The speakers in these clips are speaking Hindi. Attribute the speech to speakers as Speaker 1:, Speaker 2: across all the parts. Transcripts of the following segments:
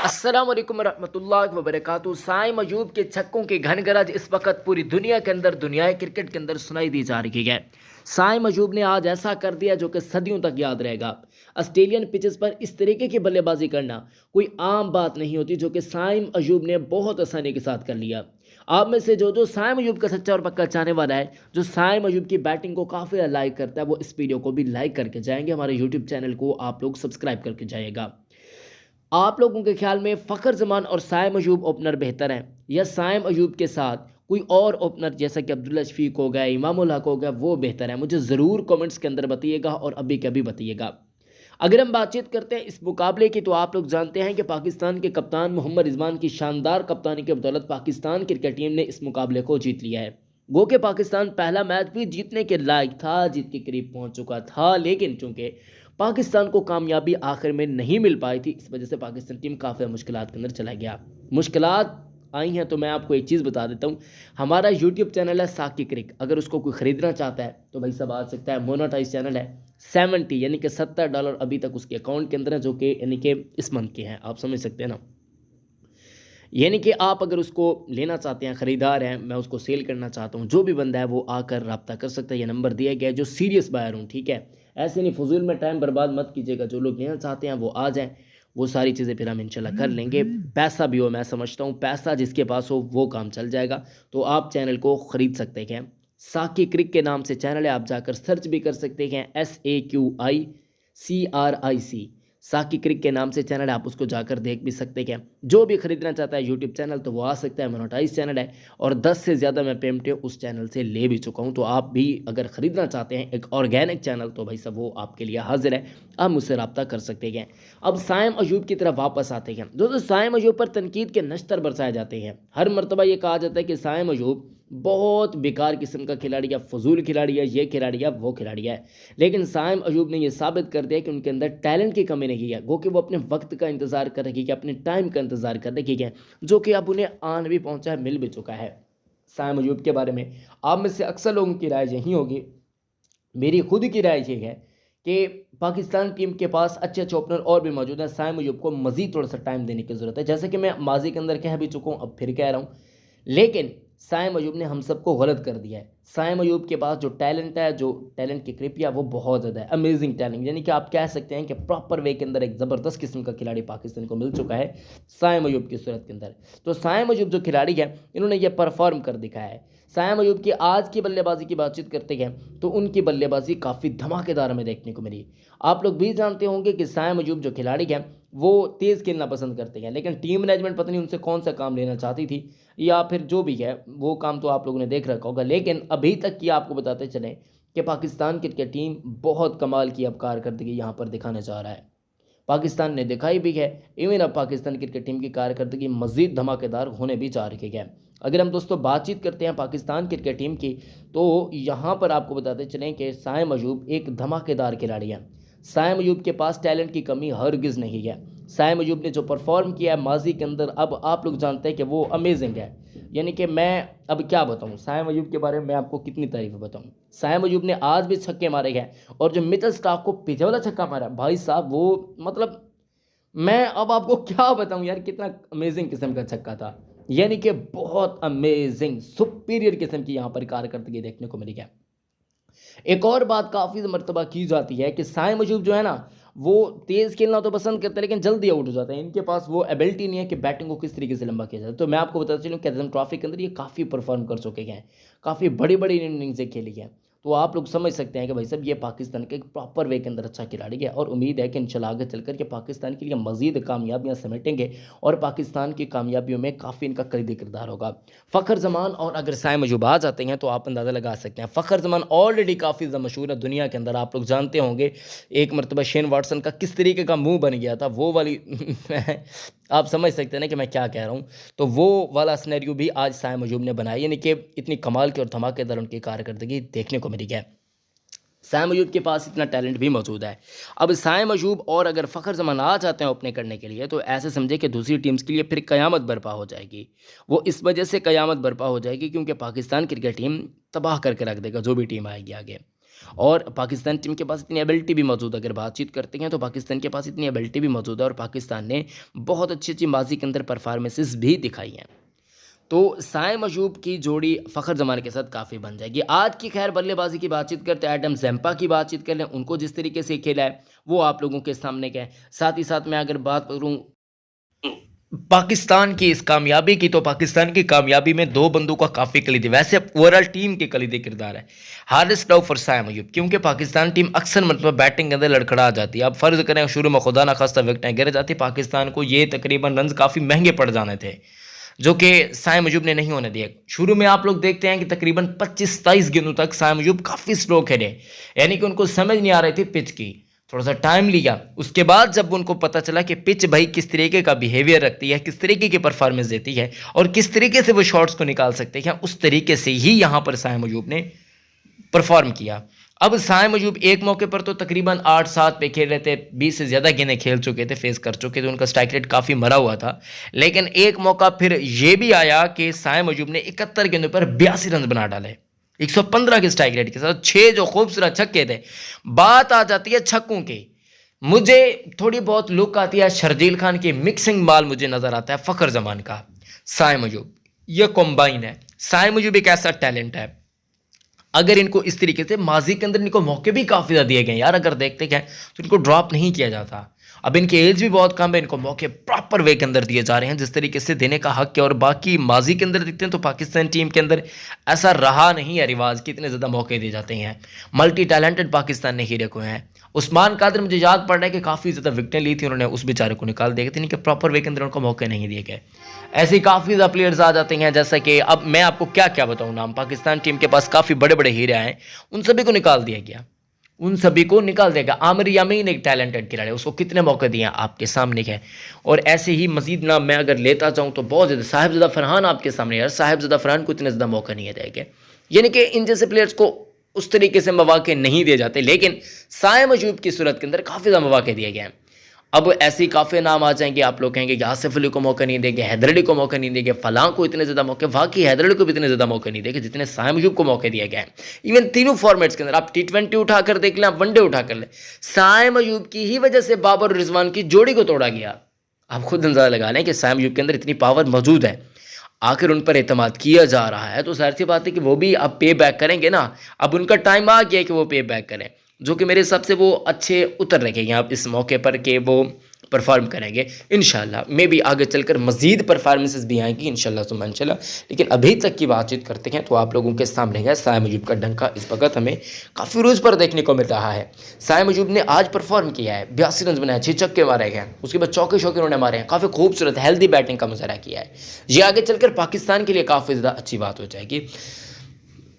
Speaker 1: अस्सलाम वालेकुम रहमतुल्लाहि व बरकातुहू। साइम अयूब के छक्कों की घन गरज इस वक्त पूरी दुनिया के अंदर, दुनियाई क्रिकेट के अंदर सुनाई दी जा रही है। साइम अयूब ने आज ऐसा कर दिया जो कि सदियों तक याद रहेगा। ऑस्ट्रेलियन पिचेस पर इस तरीके की बल्लेबाजी करना कोई आम बात नहीं होती, जो कि साइम अयूब ने बहुत आसानी के साथ कर लिया। आप में से जो साइम अयूब का सच्चा और पक्का चाहने वाला है, जो साइम अयूब की बैटिंग को काफ़ी लाइक करता है, वो इस वीडियो को भी लाइक करके जाएंगे। हमारे यूट्यूब चैनल को आप लोग सब्सक्राइब करके जाइएगा। आप लोगों के ख्याल में फ़खर जमान और साइम अयूब ओपनर बेहतर हैं, या साइम अयूब के साथ कोई और ओपनर जैसा कि अब्दुल्ला शफीक हो गया, इमामुल हक हो गया, वो बेहतर है? मुझे ज़रूर कमेंट्स के अंदर बताइएगा और अभी के अभी बताइएगा। अगर हम बातचीत करते हैं इस मुकाबले की, तो आप लोग जानते हैं कि पाकिस्तान के कप्तान मोहम्मद रिजवान की शानदार कप्तानी की बदौलत पाकिस्तान क्रिकेट टीम ने इस मुकाबले को जीत लिया है। गो के पाकिस्तान पहला मैच भी जीतने के लायक था, जीत के करीब पहुंच चुका था, लेकिन चूंकि पाकिस्तान को कामयाबी आखिर में नहीं मिल पाई थी, इस वजह से पाकिस्तान टीम काफ़ी मुश्किलात के अंदर चला गया। मुश्किलात आई हैं तो मैं आपको एक चीज़ बता देता हूँ। हमारा यूट्यूब चैनल है साकी क्रिक, अगर उसको कोई ख़रीदना चाहता है तो भाई सब आ सकता है। मोनेटाइज चैनल है। 70 यानी कि $70 अभी तक उसके अकाउंट के अंदर है, जो कि यानी कि इस मंथ के हैं। आप समझ सकते हैं ना। यानी कि आप अगर उसको लेना चाहते हैं, ख़रीदार हैं, मैं उसको सेल करना चाहता हूँ, जो भी बंदा है वो आकर रब्ता कर सकता है। ये नंबर दिया गया है। जो सीरियस बायर हूँ, ठीक है, ऐसे नहीं फजूल में टाइम बर्बाद मत कीजिएगा। जो लोग लेना चाहते हैं वो आ जाएं, वो सारी चीज़ें फिर हम इंशाल्लाह कर लेंगे। पैसा भी हो, मैं समझता हूँ पैसा जिसके पास हो वो काम चल जाएगा। तो आप चैनल को ख़रीद सकते हैं। साकी क्रिक के नाम से चैनल है, आप जाकर सर्च भी कर सकते हैं। SAQICRIC साकी क्रिक के नाम से चैनल है, आप उसको जाकर देख भी सकते हैं। जो भी खरीदना चाहता है यूट्यूब चैनल तो वो आ सकता है। मोनेटाइज चैनल है और 10 से ज़्यादा मैं पेमेंट उस चैनल से ले भी चुका हूँ। तो आप भी अगर ख़रीदना चाहते हैं एक ऑर्गेनिक चैनल, तो भाई सब वो आपके लिए हाजिर है, आप मुझसे रब्ता कर सकते हैं। अब साइम अयूब की तरफ वापस आते हैं। दोस्तों, साइम अयूब पर तनकीद के नश्तर बरसाए जाते हैं। हर मरतबा ये कहा जाता है कि साइम अयूब बहुत बेकार किस्म का खिलाड़ी है, फजूल खिलाड़ी है, ये खिलाड़ी है, वो खिलाड़ी है। लेकिन साइम अयूब ने यह साबित कर दिया कि उनके अंदर टैलेंट की कमी नहीं है। गो कि वो अपने वक्त का इंतज़ार कर रही है, अपने टाइम का इंतज़ार कर रही है, जो कि अब उन्हें आन भी पहुंचा है, मिल भी चुका है। साइम अयूब के बारे में आप में से अक्सर लोगों की राय यही होगी, मेरी खुद की राय ये है कि पाकिस्तान टीम के पास अच्छे अच्छे ओपनर और भी मौजूद हैं। साइम अयूब को मज़ीद थोड़ा सा टाइम देने की ज़रूरत है, जैसे कि मैं माजी के अंदर कह भी चुका हूँ, अब फिर कह रहा हूँ। लेकिन साइम अयूब ने हम सबको गलत कर दिया है। साइम अयूब के पास जो टैलेंट है, जो टैलेंट की कृपया, वो बहुत ज़्यादा है। अमेजिंग टैलेंट, यानी कि आप कह सकते हैं कि प्रॉपर वे के अंदर एक ज़बरदस्त किस्म का खिलाड़ी पाकिस्तान को मिल चुका है साइम अयूब की सूरत के अंदर। तो साइम अयूब जो खिलाड़ी है, इन्होंने ये परफॉर्म कर दिखाया है। साइम अयूब की आज की बल्लेबाजी की बातचीत करते हैं तो उनकी बल्लेबाजी काफ़ी धमाकेदार हमें देखने को मिली। आप लोग भी जानते होंगे कि साइम अयूब जो खिलाड़ी हैं वो तेज़ खेलना पसंद करते हैं, लेकिन टीम मैनेजमेंट पता नहीं उनसे कौन सा काम लेना चाहती थी, या फिर जो भी है वो काम तो आप लोगों ने देख रखा होगा। लेकिन अभी तक की आपको बताते चलें कि पाकिस्तान क्रिकेट टीम बहुत कमाल की अब कारकर्दगी यहाँ पर दिखाने जा रहा है। पाकिस्तान ने दिखाई भी है। इवन अब पाकिस्तान क्रिकेट टीम की कारकर्दगी मज़ीद धमाकेदार होने भी जा रही है। अगर हम दोस्तों बातचीत करते हैं पाकिस्तान क्रिकेट टीम की, तो यहाँ पर आपको बताते चलें कि साइम अयूब एक धमाकेदार खिलाड़ी है। साइम अयूब के पास टैलेंट की कमी हरगिज़ नहीं है। साइम अयूब ने जो परफॉर्म किया है माजी के अंदर, अब आप लोग जानते हैं कि वो अमेजिंग है। यानी कि मैं अब क्या बताऊं साइम अयूब के बारे में, मैं आपको कितनी तारीफ बताऊं। साइम अयूब ने आज भी छक्के मारे हैं, और जो मिचेल स्टार्क को पीछे वाला छक्का मारा भाई साहब, वो मतलब मैं अब आपको क्या बताऊं यार, कितना अमेजिंग किस्म का छक्का था। यानी कि बहुत अमेजिंग सुपीरियर किस्म की यहाँ पर कारकर्दगी देखने को मिली है। एक और बात काफ़ी मरतबा की जाती है कि साइम अयूब जो है ना, वो तेज़ खेलना तो पसंद करते हैं, लेकिन जल्दी आउट हो जाते हैं। इनके पास वो एबिलिटी नहीं है कि बैटिंग को किस तरीके से लंबा किया जाए। तो मैं आपको बताता चलूँ कि एज़म ट्रॉफी के अंदर ये काफ़ी परफॉर्म कर चुके हैं, काफ़ी बड़ी बड़ी इनिंग्सें खेली हैं। तो आप लोग समझ सकते हैं कि भाई साहब ये पाकिस्तान के एक प्रॉपर वे के अंदर अच्छा खिलाड़ी है, और उम्मीद है कि इंशाल्लाह आगे चलकर के पाकिस्तान के लिए मज़ीद कामयाबियाँ समेटेंगे, और पाकिस्तान की कामयाबियों में काफ़ी इनका कलीदी किरदार होगा। फ़खर जमान और अगर साइम अयूब आ जाते हैं तो आप अंदाज़ा लगा सकते हैं। फ़खर जमान ऑलरेडी काफ़ी ज़्यादा मशहूर है दुनिया के अंदर, आप लोग जानते होंगे। एक मरतबा शेन वाटसन का किस तरीके का मुंह बन गया था, वो वाली आप समझ सकते हैं ना कि मैं क्या कह रहा हूँ। तो वो वाला सिनेरियो भी आज साइम अयूब ने बनाया, यानी कि इतनी कमाल की और धमाकेदार उनकी कारकर्दगी देखने को मिली है। साइम अयूब के पास इतना टैलेंट भी मौजूद है। अब साइम अयूब और अगर फ़खर जमान आ जाते हैं ओपनिंग करने के लिए, तो ऐसे समझे कि दूसरी टीम्स के लिए फिर क़यामत बर्पा हो जाएगी। वो इस वजह से क़यामत बर्पा हो जाएगी क्योंकि पाकिस्तान क्रिकेट टीम तबाह करके रख देगा जो भी टीम आएगी आगे। और पाकिस्तान टीम के पास इतनी एबिलिटी भी मौजूद है। अगर बातचीत करते हैं तो पाकिस्तान के पास इतनी एबिलिटी भी मौजूद है और पाकिस्तान ने बहुत अच्छी माजी के अंदर परफॉर्मेंसेस भी दिखाई हैं। तो साइम अयूब की जोड़ी फ़खर जमान के साथ काफ़ी बन जाएगी। आज की खैर बल्लेबाजी की बातचीत करते हैं, एडम ज़ैम्पा की बातचीत कर लें, उनको जिस तरीके से खेला है वो आप लोगों के सामने क्या है। साथ ही साथ मैं अगर बात करूँ पाकिस्तान की इस कामयाबी की, तो पाकिस्तान की कामयाबी में दो बंदों का काफ़ी कलीदी, वैसे ओवरऑल टीम के कलीदी किरदार है, हारिस रऊफ और साइम अयूब। क्योंकि पाकिस्तान टीम अक्सर मतलब बैटिंग के अंदर लड़खड़ा जाती है। अब फ़र्ज़ करें शुरू में खुदा ना खास्ता विकेटें गिर जाती, पाकिस्तान को ये तकरीबन रन काफ़ी महंगे पड़ जाने थे, जो कि साइम अयूब ने नहीं होने दिए। शुरू में आप लोग देखते हैं कि तकरीबन 25-27 गेंदों तक साइम अयूब काफ़ी स्लो खेले, यानी कि उनको समझ नहीं आ रही थी पिच की, थोड़ा सा टाइम लिया। उसके बाद जब उनको पता चला कि पिच भाई किस तरीके का बिहेवियर रखती है, किस तरीके की परफॉर्मेंस देती है और किस तरीके से वो शॉट्स को निकाल सकते हैं, उस तरीके से ही यहाँ पर साइम अयूब ने परफॉर्म किया। अब साइम अयूब एक मौके पर तो तकरीबन 8-7 पे खेल रहे थे, 20 से ज़्यादा गेंदें खेल चुके थे, फेस कर चुके थे, उनका स्ट्राइक रेट काफ़ी मरा हुआ था। लेकिन एक मौका फिर ये भी आया कि साइम अयूब ने 71 गेंदों पर 82 रन बना डाले 115 के स्ट्राइक रेट के साथ, 6 जो खूबसूरत छक्के थे। बात आ जाती है छक्कों की, मुझे थोड़ी बहुत लुक आती है शर्जील खान की, मिक्सिंग बाल मुझे नज़र आता है फ़खर जमान का, साइम अयूब, ये कॉम्बाइन है। साइम अयूब एक ऐसा टैलेंट है, अगर इनको इस तरीके से माजी के अंदर इनको मौके भी काफ़ी ज़्यादा दिए गए यार, अगर देखते हैं तो इनको ड्रॉप नहीं किया जाता। अब इनकी एज भी बहुत कम है, इनको मौके प्रॉपर वे के अंदर दिए जा रहे हैं जिस तरीके से देने का हक है। और बाकी माजी के अंदर देखते हैं तो पाकिस्तान टीम के अंदर ऐसा रहा नहीं है रिवाज कि इतने ज़्यादा मौके दिए जाते हैं। मल्टी टैलेंटेड पाकिस्तान ने हीरे को हैं। उस्मान कादर मुझे याद पड़ रहा है कि काफ़ी ज़्यादा विकेटें ली थी उन्होंने, उस बेचारे को निकाल दिया था, इनके प्रॉपर वे के अंदर उनको मौके नहीं दिए गए। ऐसे काफ़ी ज़्यादा प्लेयर्स आ जाते हैं, जैसा कि अब मैं आपको क्या क्या बताऊँ नाम, पाकिस्तान टीम के पास काफ़ी बड़े बड़े हीरे आए, उन सभी को निकाल दिया गया, उन सभी को निकाल देगा। आमिर यामीन एक टैलेंटेड खिलाड़ी है, उसको कितने मौके दिए हैं आपके सामने है। और ऐसे ही मजीद नाम मैं अगर लेता जाऊँ तो बहुत ज़्यादा, साहिबजादा फरहान आपके सामने, यार साहिबजादा फरहान को इतने ज़्यादा मौका नहीं दिया गया, यानी कि इन जैसे प्लेयर्स को उस तरीके से मौके नहीं दिए जाते। लेकिन साइम अयूब की सूरत के अंदर काफ़ी ज़्यादा मौके दिए गए हैं। अब ऐसे काफ़ी नाम आ जाएंगे, आप लोग कहेंगे कि आसिफ अली को मौका नहीं देंगे, हैदर अली को मौका नहीं देंगे, फलां को इतने ज़्यादा मौके, वाकई हैदर अली को भी इतने ज़्यादा मौके नहीं देंगे जितने साइम अयूब को मौके दिए गए हैं। इवन तीनों फॉर्मेट्स के अंदर आप T20 उठाकर देख लें, आप वनडे उठा कर लें, साइम अयूब की ही वजह से बाबर और रिजवान की जोड़ी को तोड़ा गया। आप खुद अंदाजा लगा लें कि साइम अयूब के अंदर इतनी पावर मौजूद है, आखिर उन पर एतमाद किया जा रहा है, तो जाहिर सी बात है कि वो भी अब पे बैक करेंगे ना। अब उनका टाइम आ गया कि वो पे बैक करें, जो कि मेरे हिसाब से वो अच्छे उतर रखेंगे आप इस मौके पर कि वो परफॉर्म करेंगे इंशाल्लाह। मे भी आगे चलकर मज़ीद परफॉर्मेंसेस भी आएंगी इंशाल्लाह सुम्मा इंशाल्लाह। लेकिन अभी तक की बातचीत करते हैं तो आप लोगों के सामने है साइम अयूब का डंका इस वक्त हमें काफ़ी रोज़ पर देखने को मिल रहा है। साइम अयूब ने आज परफॉर्म किया है, 82 रन बनाए, 6 छक्के मारे गए, उसके बाद चौके शौके उन्होंने मारे हैं, काफ़ी खूबसूरत हेल्दी बैटिंग का मुजाहरा किया है। ये आगे चलकर पाकिस्तान के लिए काफ़ी ज़्यादा अच्छी बात हो जाएगी।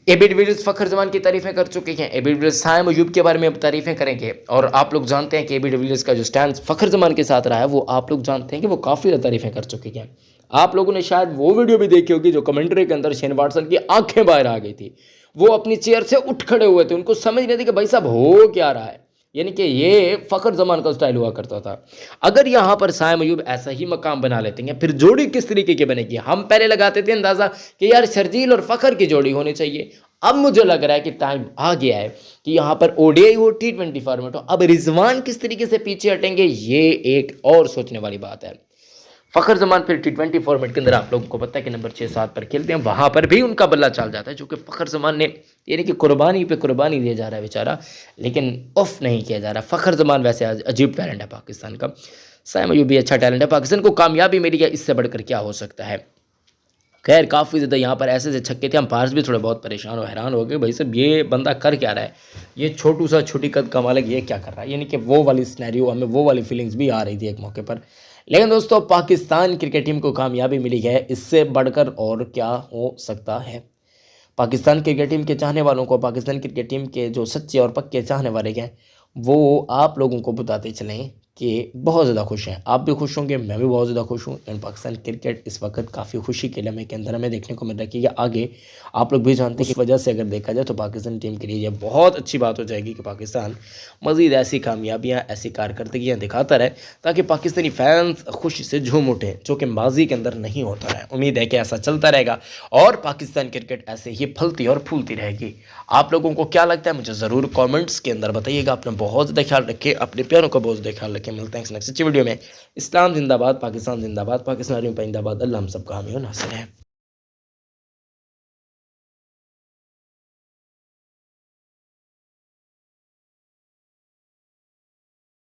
Speaker 1: एबी डिविलियर्स फ़खर जमान की तारीफ़ें कर चुके हैं, एबी डिविलियर्स साइम अयूब के बारे में अब तारीफ़ें करेंगे। और आप लोग जानते हैं कि एबी डिविलियर्स का जो स्टैंड फ़खर जमान के साथ रहा है, वो आप लोग जानते हैं कि वो काफ़ी ज़्यादा तारीफ़ें कर चुके हैं। आप लोगों ने शायद वो वीडियो भी देखी होगी जो कमेंट्री के अंदर शेन वाटसन की आंखें बाहर आ गई थी, वो अपनी चेयर से उठ खड़े हुए थे, उनको समझ नहीं थी कि भाई साहब हो क्या रहा है, यानी कि ये फ़खर जमान का स्टाइल हुआ करता था। अगर यहाँ पर साइम अयूब ऐसा ही मकाम बना लेते हैं, फिर जोड़ी किस तरीके की बनेगी। हम पहले लगाते थे अंदाज़ा कि यार शर्जील और फ़खर की जोड़ी होनी चाहिए, अब मुझे लग रहा है कि टाइम आ गया है कि यहाँ पर ओडीआई हो, T20 फॉर्मेट हो। अब रिजवान किस तरीके से पीछे हटेंगे, ये एक और सोचने वाली बात है। फ़खर जमान फिर T20 फॉर्मेट के अंदर आप लोगों को पता है कि नंबर 6-7 पर खेलते हैं, वहाँ पर भी उनका बल्ला चल जाता है, क्योंकि फ़खर जमान ने यानी कि कुर्बानी पे कुर्बानी दिया जा रहा है बेचारा, लेकिन ऑफ नहीं किया जा रहा। फ़खर जमान वैसे अजीब टैलेंट है पाकिस्तान का, साइम अयूब भी अच्छा टैलेंट है, पाकिस्तान को कामयाबी मिली है, इससे बढ़कर क्या हो सकता है। खैर काफ़ी ज़्यादा यहाँ पर ऐसे छक्के थे, हम पार्स भी थोड़े बहुत परेशान और हैरान हो गए, भाई साहब ये बंदा कर क्या रहा है, ये छोटू सा छोटी कद का मालिक ये क्या कर रहा है, यानी कि वो वाली सिनेरियो, हमें वो वाली फीलिंग्स भी आ रही थी एक मौके पर। लेकिन दोस्तों पाकिस्तान क्रिकेट टीम को कामयाबी मिली है, इससे बढ़कर और क्या हो सकता है। पाकिस्तान क्रिकेट टीम के चाहने वालों को, पाकिस्तान क्रिकेट टीम के जो सच्चे और पक्के चाहने वाले हैं, वो आप लोगों को बताते चलें कि बहुत ज़्यादा खुश हैं। आप भी खुश होंगे, मैं भी बहुत ज़्यादा खुश हूँ एंड पाकिस्तान क्रिकेट इस वक़्त काफ़ी खुशी के लम्हे के अंदर हमें देखने को मिल रहा है कि आगे आप लोग भी जानते हैं कि इस वजह से अगर देखा जाए तो पाकिस्तान टीम के लिए ये बहुत अच्छी बात हो जाएगी कि पाकिस्तान मज़ीद ऐसी कामयाबियाँ, ऐसी कारकर्दगियाँ दिखाता रहे ताकि पाकिस्तानी फैंस खुशी से झूम उठें, जो कि माज़ी के अंदर नहीं होता रहा। उम्मीद है कि ऐसा चलता रहेगा और पाकिस्तान क्रिकेट ऐसे ही फलती और फूलती रहेगी। आप लोगों को क्या लगता है मुझे ज़रूर कमेंट्स के अंदर बताइएगा। अपना बहुत ज़्यादा ख्याल रखें, अपने प्यारों का बहुत ज़्यादा ख्याल रखें। मिलते हैं नेक्स्ट अच्छी वीडियो में। इस्लाम जिंदाबाद, पाकिस्तान जिंदाबाद, पाकिस्तान पाइंदाबाद। अल्लाह हम सबका हामी और नासिर है।